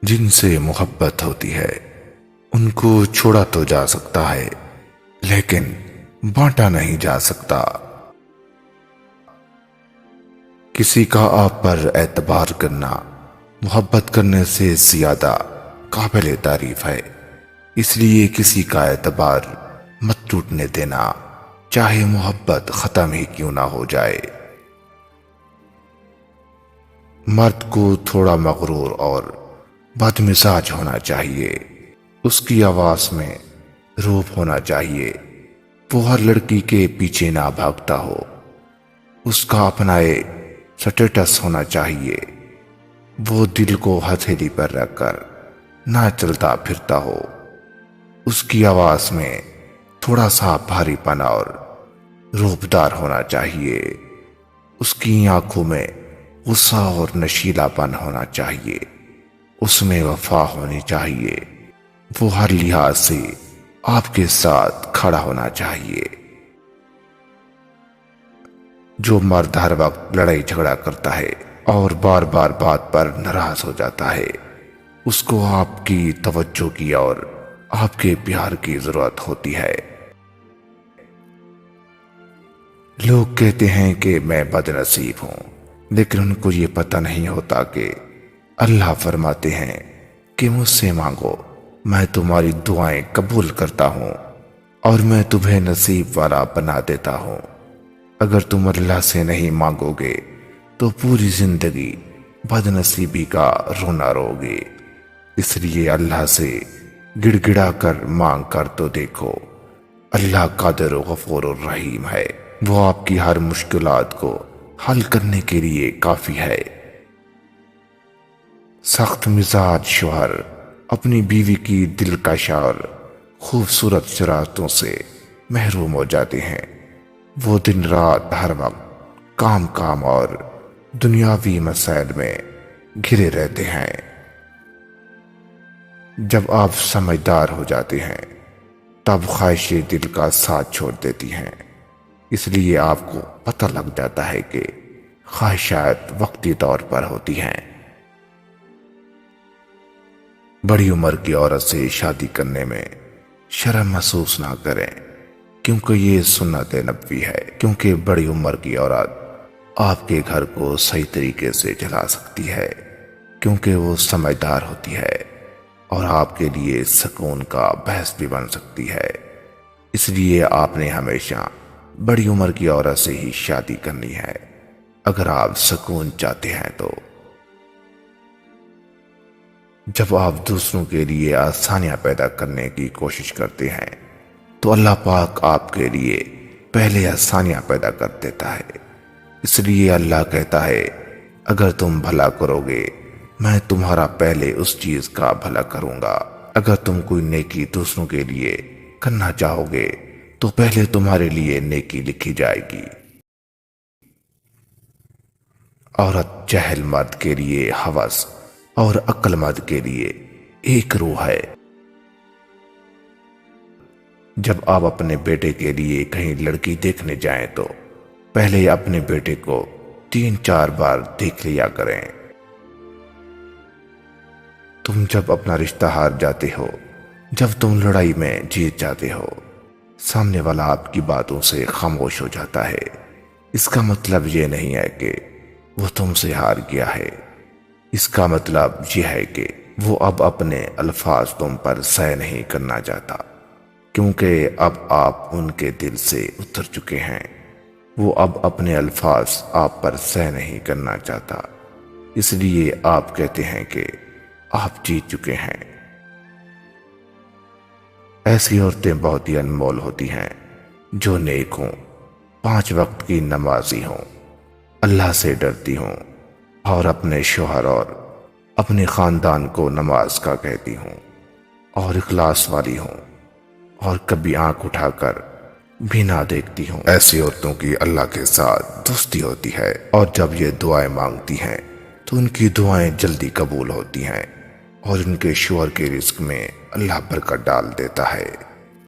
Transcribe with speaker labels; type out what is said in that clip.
Speaker 1: جن سے محبت ہوتی ہے ان کو چھوڑا تو جا سکتا ہے لیکن بانٹا نہیں جا سکتا۔ کسی کا آپ پر اعتبار کرنا محبت کرنے سے زیادہ قابل تعریف ہے، اس لیے کسی کا اعتبار مت ٹوٹنے دینا، چاہے محبت ختم ہی کیوں نہ ہو جائے۔ مرد کو تھوڑا مغرور اور بد مزاج ہونا چاہیے، اس کی آواز میں روب ہونا چاہیے، وہ ہر لڑکی کے پیچھے نہ بھاگتا ہو، اس کا اپنا سٹیٹس ہونا چاہیے، وہ دل کو ہتھیلی پر رکھ کر نہ چلتا پھرتا ہو، اس کی آواز میں تھوڑا سا بھاری پن اور روبدار ہونا چاہیے، اس کی آنکھوں میں غصہ اور نشیلا پن ہونا چاہیے، اس میں وفا ہونی چاہیے، وہ ہر لحاظ سے آپ کے ساتھ کھڑا ہونا چاہیے۔ جو مرد ہر وقت لڑائی جھگڑا کرتا ہے اور بار بار بات پر ناراض ہو جاتا ہے، اس کو آپ کی توجہ کی اور آپ کے پیار کی ضرورت ہوتی ہے۔ لوگ کہتے ہیں کہ میں بد نصیب ہوں، لیکن ان کو یہ پتہ نہیں ہوتا کہ اللہ فرماتے ہیں کہ مجھ سے مانگو، میں تمہاری دعائیں قبول کرتا ہوں اور میں تمہیں نصیب والا بنا دیتا ہوں۔ اگر تم اللہ سے نہیں مانگو گے تو پوری زندگی بد نصیبی کا رونا رو گے، اس لیے اللہ سے گڑ گڑا کر مانگ کر تو دیکھو، اللہ قادر و غفور الرحیم ہے، وہ آپ کی ہر مشکلات کو حل کرنے کے لیے کافی ہے۔ سخت مزاج شوہر اپنی بیوی کی دلکش اور خوبصورت شرارتوں سے محروم ہو جاتے ہیں، وہ دن رات ہر وقت کام اور دنیاوی مسائل میں گھرے رہتے ہیں۔ جب آپ سمجھدار ہو جاتے ہیں تب خواہشیں دل کا ساتھ چھوڑ دیتی ہیں، اس لیے آپ کو پتہ لگ جاتا ہے کہ خواہشات وقتی طور پر ہوتی ہیں۔ بڑی عمر کی عورت سے شادی کرنے میں شرم محسوس نہ کریں، کیونکہ یہ سنت نبوی ہے، کیونکہ بڑی عمر کی عورت آپ کے گھر کو صحیح طریقے سے چلا سکتی ہے، کیونکہ وہ سمجھدار ہوتی ہے اور آپ کے لیے سکون کا باعث بھی بن سکتی ہے، اس لیے آپ نے ہمیشہ بڑی عمر کی عورت سے ہی شادی کرنی ہے اگر آپ سکون چاہتے ہیں تو۔ جب آپ دوسروں کے لیے آسانیاں پیدا کرنے کی کوشش کرتے ہیں تو اللہ پاک آپ کے لیے پہلے آسانیاں پیدا کر دیتا ہے، اس لیے اللہ کہتا ہے اگر تم بھلا کرو گے میں تمہارا پہلے اس چیز کا بھلا کروں گا، اگر تم کوئی نیکی دوسروں کے لیے کرنا چاہو گے تو پہلے تمہارے لیے نیکی لکھی جائے گی۔ عورت جاہل مرد کے لیے ہوس اور عقل مند کے لیے ایک روح ہے۔ جب آپ اپنے بیٹے کے لیے کہیں لڑکی دیکھنے جائیں تو پہلے اپنے بیٹے کو 3-4 بار دیکھ لیا کریں۔ تم جب اپنا رشتہ ہار جاتے ہو، جب تم لڑائی میں جیت جاتے ہو، سامنے والا آپ کی باتوں سے خاموش ہو جاتا ہے، اس کا مطلب یہ نہیں ہے کہ وہ تم سے ہار گیا ہے، اس کا مطلب یہ ہے کہ وہ اب اپنے الفاظ تم پر سہ نہیں کرنا چاہتا، کیونکہ اب آپ ان کے دل سے اتر چکے ہیں، وہ اب اپنے الفاظ آپ پر سہ نہیں کرنا چاہتا، اس لیے آپ کہتے ہیں کہ آپ جیت چکے ہیں۔ ایسی عورتیں بہت ہی انمول ہوتی ہیں جو نیک ہوں، 5 وقت کی نمازی ہوں، اللہ سے ڈرتی ہوں اور اپنے شوہر اور اپنے خاندان کو نماز کا کہتی ہوں اور اخلاص والی ہوں اور کبھی آنکھ اٹھا کر بھی نہ دیکھتی ہوں۔ ایسی عورتوں کی اللہ کے ساتھ دوستی ہوتی ہے اور جب یہ دعائیں مانگتی ہیں تو ان کی دعائیں جلدی قبول ہوتی ہیں اور ان کے شوہر کے رزق میں اللہ برکت ڈال دیتا ہے۔